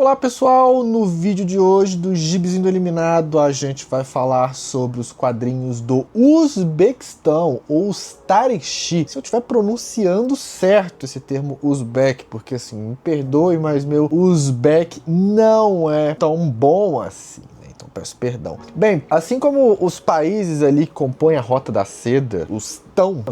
Olá pessoal, no vídeo de hoje do Gibizinho do Eliminado a gente vai falar sobre os quadrinhos do Uzbequistão, ou Starikchi, se eu estiver pronunciando certo esse termo Uzbek, porque assim, me perdoe, mas meu Uzbek não é tão bom assim. Então peço perdão. Bem, assim como os países ali que compõem a Rota da Seda, os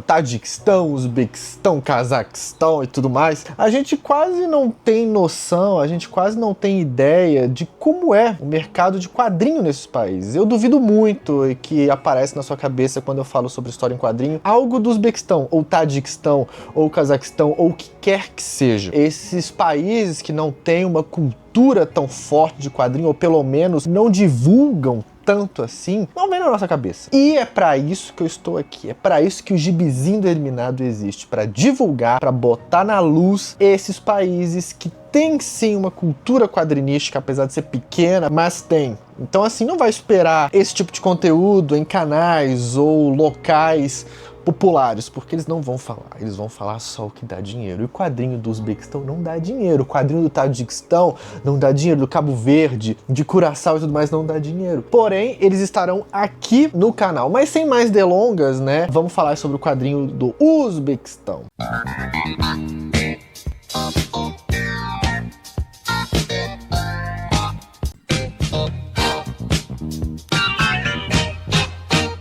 Tajiquistão, Uzbequistão, Cazaquistão e tudo mais, a gente quase não tem noção, a gente quase não tem ideia de como é o mercado de quadrinho nesses países. Eu duvido muito que aparece na sua cabeça quando eu falo sobre história em quadrinho algo do Uzbequistão, ou Tajiquistão, ou Cazaquistão, ou o que quer que seja. Esses países que não têm uma cultura tão forte de quadrinho, ou pelo menos não divulgam tanto assim, não vem na nossa cabeça. E é pra isso que eu estou aqui, é pra isso que o Gibizinho do Eliminado existe, pra divulgar, pra botar na luz esses países que tem sim uma cultura quadrinística, apesar de ser pequena, mas tem. Então assim, não vai esperar esse tipo de conteúdo em canais ou locais populares, porque eles não vão falar, eles vão falar só o que dá dinheiro. E o quadrinho do Uzbequistão não dá dinheiro, o quadrinho do Tajiquistão não dá dinheiro, do Cabo Verde, de Curaçao e tudo mais não dá dinheiro. Porém, eles estarão aqui no canal. Mas sem mais delongas, né, vamos falar sobre o quadrinho do Uzbequistão.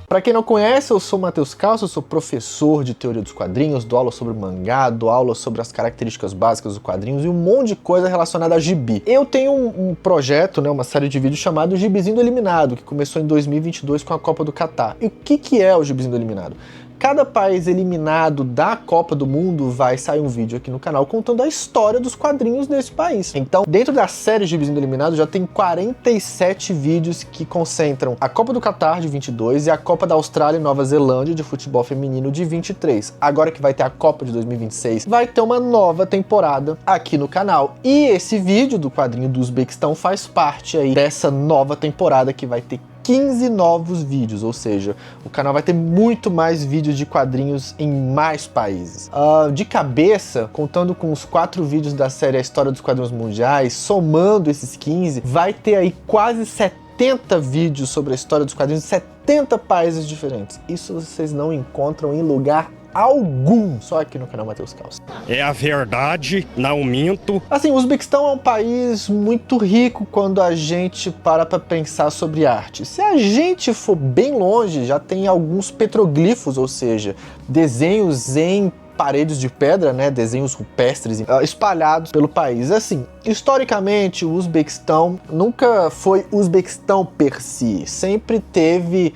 Para quem não conhece, eu sou o Matheus Calço, eu sou professor de teoria dos quadrinhos, dou aula sobre mangá, dou aula sobre as características básicas dos quadrinhos e um monte de coisa relacionada a gibi. Eu tenho um projeto, né, uma série de vídeos chamado Gibizinho do Eliminado, que começou em 2022 com a Copa do Catar. E o que é o Gibizinho do Eliminado? Cada país eliminado da Copa do Mundo vai sair um vídeo aqui no canal contando a história dos quadrinhos nesse país. Então, dentro da série Gibizinho do Eliminado, já tem 47 vídeos que concentram a Copa do Catar de 22 e a Copa da Austrália e Nova Zelândia de futebol feminino de 23. Agora que vai ter a Copa de 2026, vai ter uma nova temporada aqui no canal. E esse vídeo do quadrinho do Uzbequistão faz parte aí dessa nova temporada que vai ter 15 novos vídeos, ou seja, o canal vai ter muito mais vídeos de quadrinhos em mais países. De cabeça, contando com os 4 vídeos da série A História dos Quadrinhos Mundiais, somando esses 15, vai ter aí quase 70 vídeos sobre a história dos quadrinhos em 70 países diferentes. Isso vocês não encontram em lugar algum, só aqui no canal Matheus Calço. É a verdade, não minto. Assim, o Uzbequistão é um país muito rico quando a gente para pra pensar sobre arte. Se a gente for bem longe, já tem alguns petroglifos, ou seja, desenhos em paredes de pedra, né, desenhos rupestres espalhados pelo país. Assim, historicamente, o Uzbequistão nunca foi Uzbequistão per si, sempre teve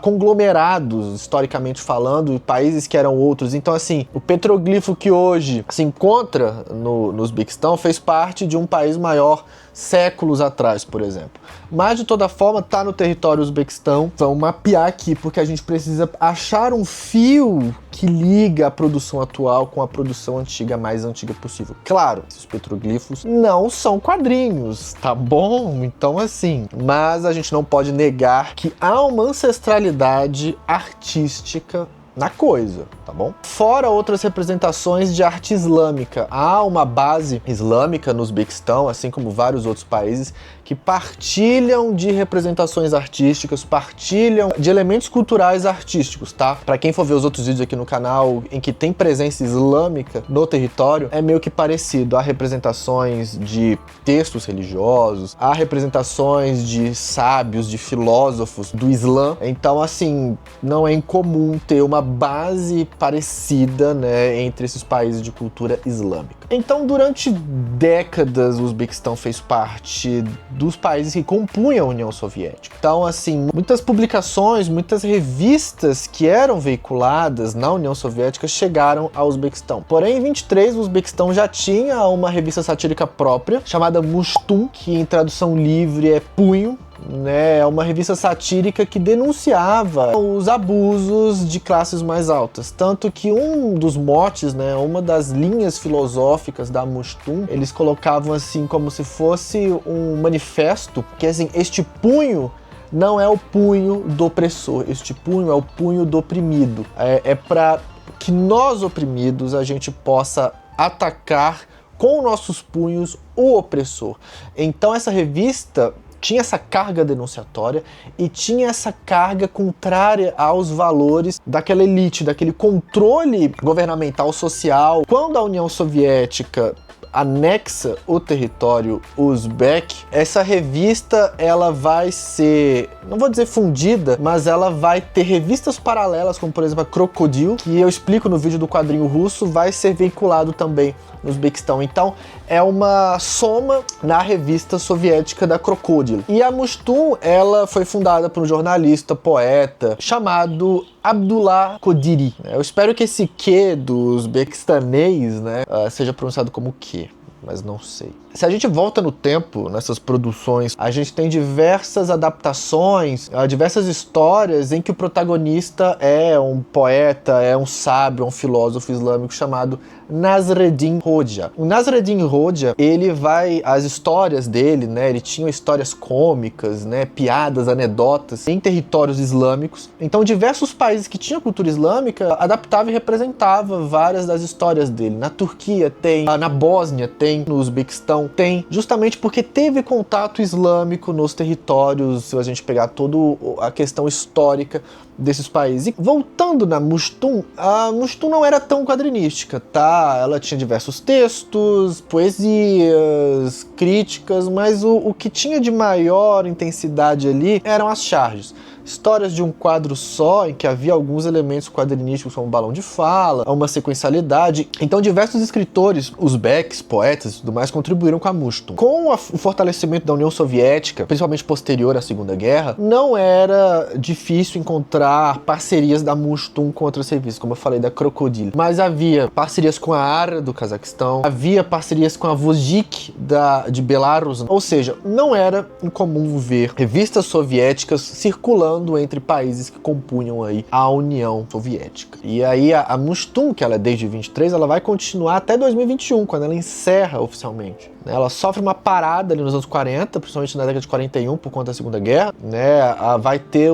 conglomerados, historicamente falando, países que eram outros. Então assim, o petroglifo que hoje se encontra no Uzbequistão fez parte de um país maior séculos atrás, por exemplo. Mas de toda forma, tá no território Uzbequistão. Vamos mapear aqui, porque a gente precisa achar um fio que liga a produção atual com a produção antiga, mais antiga possível. Claro, esses petroglifos não são quadrinhos, tá bom? Então assim, mas a gente não pode negar que há uma ancestralidade artística na coisa, tá bom? Fora outras representações de arte islâmica. Há uma base islâmica no Uzbequistão, assim como vários outros países, que partilham de representações artísticas, partilham de elementos culturais artísticos, tá? Pra quem for ver os outros vídeos aqui no canal em que tem presença islâmica no território, é meio que parecido. Há representações de textos religiosos, há representações de sábios, de filósofos do Islã. Então, assim, não é incomum ter uma base parecida, né, entre esses países de cultura islâmica. Então, durante décadas, o Uzbequistão fez parte dos países que compunham a União Soviética. Então, assim, muitas publicações, muitas revistas que eram veiculadas na União Soviética chegaram ao Uzbequistão. Porém, em 23, o Uzbequistão já tinha uma revista satírica própria, chamada Mushtun, que em tradução livre é punho, né, é uma revista satírica que denunciava os abusos de classes mais altas. Tanto que um dos motes, né, uma das linhas filosóficas da Mushtun, eles colocavam assim como se fosse um manifesto, que assim, este punho não é o punho do opressor, este punho é o punho do oprimido. É para que nós oprimidos a gente possa atacar com nossos punhos o opressor. Então essa revista tinha essa carga denunciatória e tinha essa carga contrária aos valores daquela elite, daquele controle governamental social. Quando a União Soviética anexa o território uzbek, essa revista ela vai ser, não vou dizer fundida, mas ela vai ter revistas paralelas, como por exemplo a Crocodile, que eu explico no vídeo do quadrinho russo, vai ser veiculado também no Uzbequistão. Então é uma soma na revista soviética da Crocodile. E a Mushtun, ela foi fundada por um jornalista, poeta, chamado Abdullah Qodiri. Eu espero que esse Q do uzbequistanês, né, seja pronunciado como Q, mas não sei. Se a gente volta no tempo, nessas produções, a gente tem diversas adaptações, diversas histórias em que o protagonista é um poeta, é um sábio, é um filósofo islâmico chamado Nasreddin Hoxha. O Nasreddin Hoxha, as histórias dele, né, ele tinha histórias cômicas, né, piadas, anedotas em territórios islâmicos. Então diversos países que tinham cultura islâmica adaptavam e representavam várias das histórias dele. Na Turquia tem, na Bósnia tem, no Uzbequistão tem, justamente porque teve contato islâmico nos territórios, se a gente pegar toda a questão histórica desses países. E voltando na Mushtun, a Mushtun não era tão quadrinística, tá? Ela tinha diversos textos, poesias, críticas, mas o que tinha de maior intensidade ali eram as charges. Histórias de um quadro só, em que havia alguns elementos quadrinísticos como balão de fala, uma sequencialidade. Então diversos escritores, uzbeques, poetas e tudo mais, contribuíram com a Mushtun. Com o fortalecimento da União Soviética, principalmente posterior à Segunda Guerra, não era difícil encontrar parcerias da Mushtun com outras revistas, como eu falei, da Crocodile. Mas havia parcerias com a ARA do Cazaquistão, havia parcerias com a Vozhik de Belarus, ou seja, não era incomum ver revistas soviéticas circulando entre países que compunham aí a União Soviética. E aí a Mushtun, que ela é desde 23, ela vai continuar até 2021, quando ela encerra oficialmente. Ela sofre uma parada ali nos anos 40, principalmente na década de 41, por conta da Segunda Guerra, né? Vai ter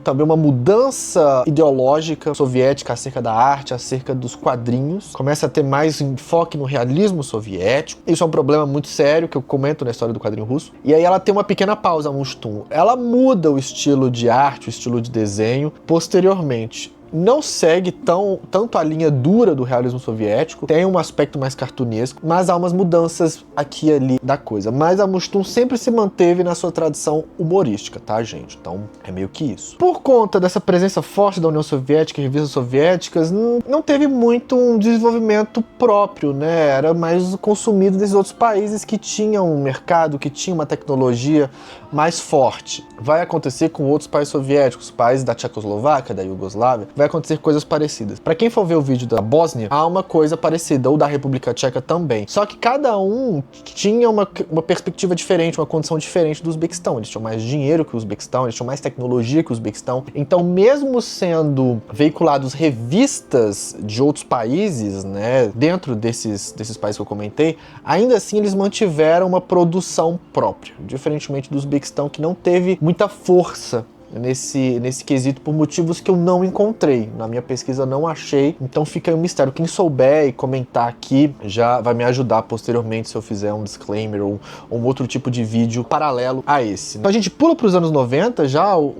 também uma mudança ideológica soviética acerca da arte, acerca dos quadrinhos. Começa a ter mais enfoque no realismo soviético. Isso é um problema muito sério, que eu comento na história do quadrinho russo. E aí ela tem uma pequena pausa, a Mushtun. Ela muda o estilo de arte, o estilo de desenho, posteriormente. Não segue tanto a linha dura do realismo soviético, tem um aspecto mais cartunesco, mas há umas mudanças aqui e ali da coisa. Mas a Mushtun sempre se manteve na sua tradição humorística, tá, gente? Então, é meio que isso. Por conta dessa presença forte da União Soviética e revistas soviéticas, não teve muito um desenvolvimento próprio, né? Era mais consumido desses outros países que tinham um mercado, que tinham uma tecnologia mais forte. Vai acontecer com outros países soviéticos, países da Tchecoslováquia, da Iugoslávia, vai acontecer coisas parecidas. Para quem for ver o vídeo da Bósnia, há uma coisa parecida, ou da República Tcheca também. Só que cada um tinha uma perspectiva diferente, uma condição diferente do Uzbequistão. Eles tinham mais dinheiro que o Uzbequistão, eles tinham mais tecnologia que o Uzbequistão. Então, mesmo sendo veiculados revistas de outros países, né, dentro desses países que eu comentei, ainda assim eles mantiveram uma produção própria, diferentemente do Uzbequistão, que não teve muita força nesse quesito por motivos que eu não encontrei. Na minha pesquisa não achei, então fica aí um mistério. Quem souber e comentar aqui já vai me ajudar posteriormente se eu fizer um disclaimer ou um outro tipo de vídeo paralelo a esse. Então a gente pula para os anos 90, já o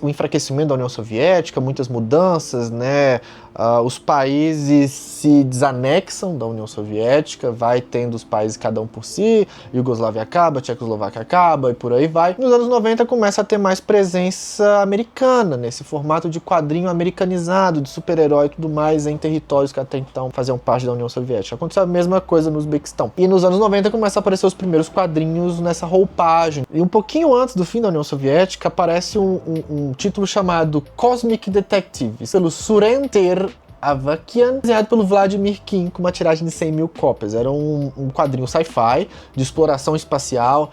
enfraquecimento da União Soviética, muitas mudanças, né? Os países se desanexam da União Soviética, vai tendo os países cada um por si, Iugoslávia acaba, Tchecoslováquia acaba e por aí vai. Nos anos 90 começa a ter mais presença americana, nesse formato de quadrinho americanizado, de super-herói e tudo mais em territórios que até então faziam parte da União Soviética. Aconteceu a mesma coisa no Uzbequistão. E nos anos 90 começa a aparecer os primeiros quadrinhos nessa roupagem. E um pouquinho antes do fim da União Soviética aparece um título chamado Cosmic Detective, pelo Suren Avakian, desenhado pelo Vladimir Kim, com uma tiragem de 100 mil cópias. Era um quadrinho sci-fi, de exploração espacial,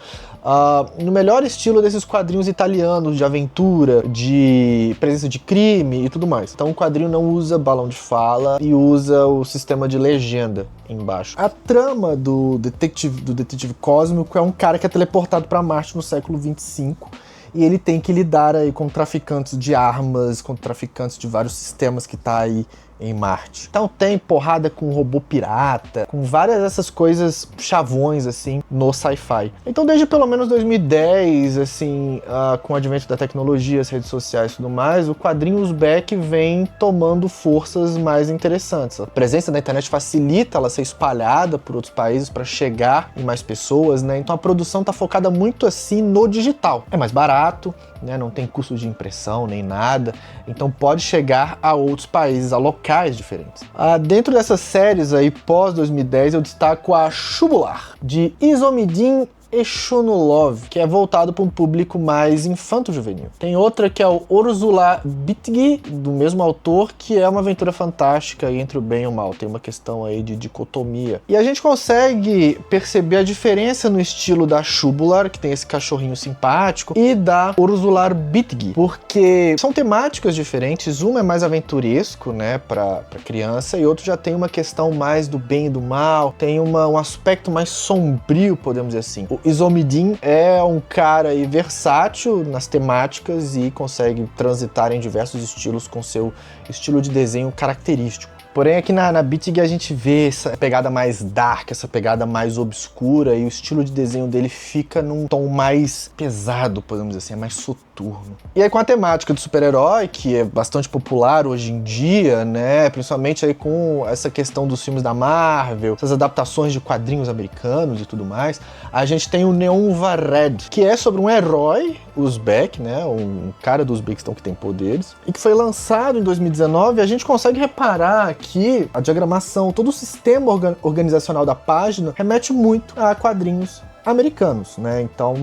no melhor estilo desses quadrinhos italianos, de aventura, de presença de crime e tudo mais. Então o quadrinho não usa balão de fala e usa o sistema de legenda embaixo. A trama do detetive cósmico é um cara que é teleportado para Marte no século 25, e ele tem que lidar aí com traficantes de armas, com traficantes de vários sistemas que tá aí em Marte. Então tem porrada com robô pirata, com várias dessas coisas chavões, assim, no sci-fi. Então desde pelo menos 2010, assim, com o advento da tecnologia, as redes sociais e tudo mais, o quadrinho Uzbek vem tomando forças mais interessantes. A presença da internet facilita ela ser espalhada por outros países para chegar em mais pessoas, né? Então a produção tá focada muito assim no digital. É mais barato, né? Não tem custo de impressão nem nada, então pode chegar a outros países, a locais diferentes. Dentro dessas séries aí pós 2010 eu destaco a Shubular, de Izomidin Eshonulov, que é voltado para um público mais infanto-juvenil. Tem outra que é o Ursula Bitgi, do mesmo autor, que é uma aventura fantástica entre o bem e o mal. Tem uma questão aí de dicotomia. E a gente consegue perceber a diferença no estilo da Shubular, que tem esse cachorrinho simpático, e da Ursula Bitgi, porque são temáticas diferentes. Uma é mais aventuresco, né, para criança, e outro já tem uma questão mais do bem e do mal, tem um aspecto mais sombrio, podemos dizer assim. O Izomidin é um cara aí versátil nas temáticas e consegue transitar em diversos estilos com seu estilo de desenho característico. Porém, aqui na Bitg a gente vê essa pegada mais dark, essa pegada mais obscura, e o estilo de desenho dele fica num tom mais pesado, podemos dizer assim, é mais soturno. E aí com a temática do super-herói, que é bastante popular hoje em dia, né, principalmente aí com essa questão dos filmes da Marvel, essas adaptações de quadrinhos americanos e tudo mais, a gente tem o Neon Vared, que é sobre um herói Uzbek, né, um cara do Uzbequistão que tem poderes, e que foi lançado em 2019, e a gente consegue reparar que a diagramação, todo o sistema organizacional da página remete muito a quadrinhos americanos, né? Então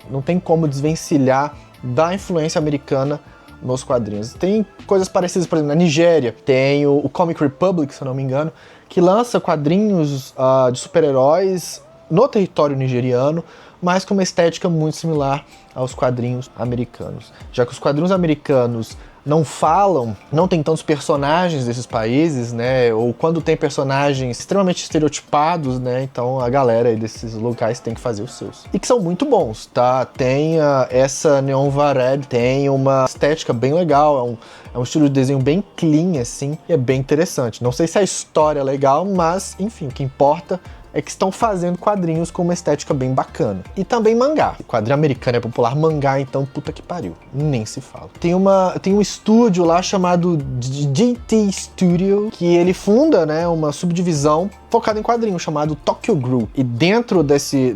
não tem como desvencilhar da influência americana nos quadrinhos. Tem coisas parecidas, por exemplo, na Nigéria tem o Comic Republic, se eu não me engano, que lança quadrinhos de super-heróis no território nigeriano, mas com uma estética muito similar aos quadrinhos americanos. Já que os quadrinhos americanos não tem tantos personagens desses países, né, ou quando tem personagens extremamente estereotipados, né, então a galera aí desses locais tem que fazer os seus. E que são muito bons, tá? Tem essa Neon Vared, tem uma estética bem legal, é um estilo de desenho bem clean, assim, e é bem interessante. Não sei se a história é legal, mas, enfim, o que importa é que estão fazendo quadrinhos com uma estética bem bacana. E também mangá. O quadrinho americano é popular, mangá então puta que pariu, nem se fala. Tem um estúdio lá chamado GT Studio, que ele funda, né, uma subdivisão focada em quadrinhos, chamado Tokyo Group. E dentro desse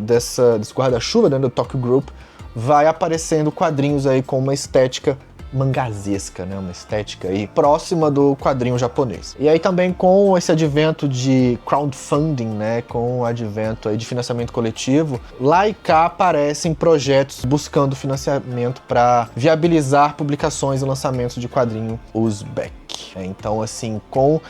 guarda-chuva, dentro do Tokyo Group, vai aparecendo quadrinhos aí com uma estética mangazesca, né? Uma estética aí próxima do quadrinho japonês. E aí também com esse advento de crowdfunding, né? Com o advento aí de financiamento coletivo, lá e cá aparecem projetos buscando financiamento para viabilizar publicações e lançamentos de quadrinho Uzbek. Então, assim, com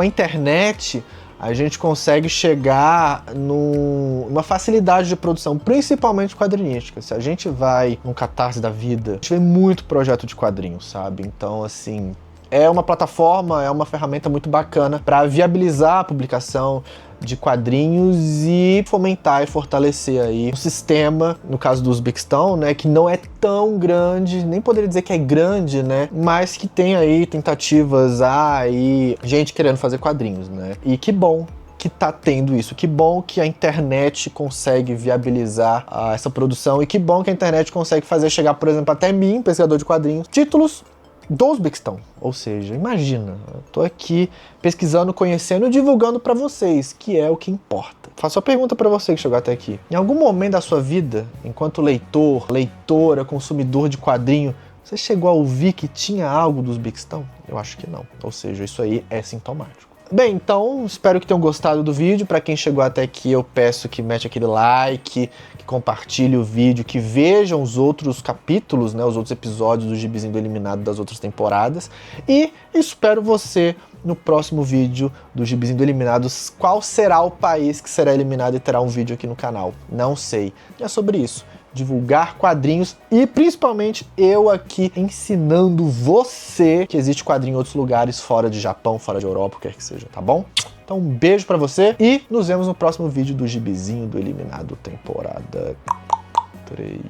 a internet, a gente consegue chegar numa facilidade de produção, principalmente quadrinística. Se a gente vai num Catarse da vida, a gente vê muito projeto de quadrinhos, sabe? Então, assim, é uma plataforma, é uma ferramenta muito bacana para viabilizar a publicação de quadrinhos e fomentar e fortalecer aí o sistema, no caso do Uzbequistão, né, que não é tão grande, nem poderia dizer que é grande, né, mas que tem aí tentativas e gente querendo fazer quadrinhos, né, e que bom que tá tendo isso, que bom que a internet consegue viabilizar essa produção e que bom que a internet consegue fazer chegar, por exemplo, até mim, pesquisador de quadrinhos, títulos do Uzbequistão. Ou seja, imagina, eu tô aqui pesquisando, conhecendo e divulgando para vocês, que é o que importa. Faço a pergunta para você que chegou até aqui. Em algum momento da sua vida, enquanto leitor, leitora, consumidor de quadrinho, você chegou a ouvir que tinha algo do Uzbequistão? Eu acho que não. Ou seja, isso aí é sintomático. Bem, então, espero que tenham gostado do vídeo. Para quem chegou até aqui, eu peço que mete aquele like, que compartilhe o vídeo, que vejam os outros capítulos, né, os outros episódios do Gibizinho do Eliminado das outras temporadas. E espero você no próximo vídeo do Gibizinho do Eliminado. Qual será o país que será eliminado e terá um vídeo aqui no canal? Não sei. É sobre isso. Divulgar quadrinhos e principalmente eu aqui ensinando você que existe quadrinho em outros lugares fora de Japão, fora de Europa, o que quer que seja, tá bom? Então um beijo pra você e nos vemos no próximo vídeo do Gibizinho do Eliminado temporada 3.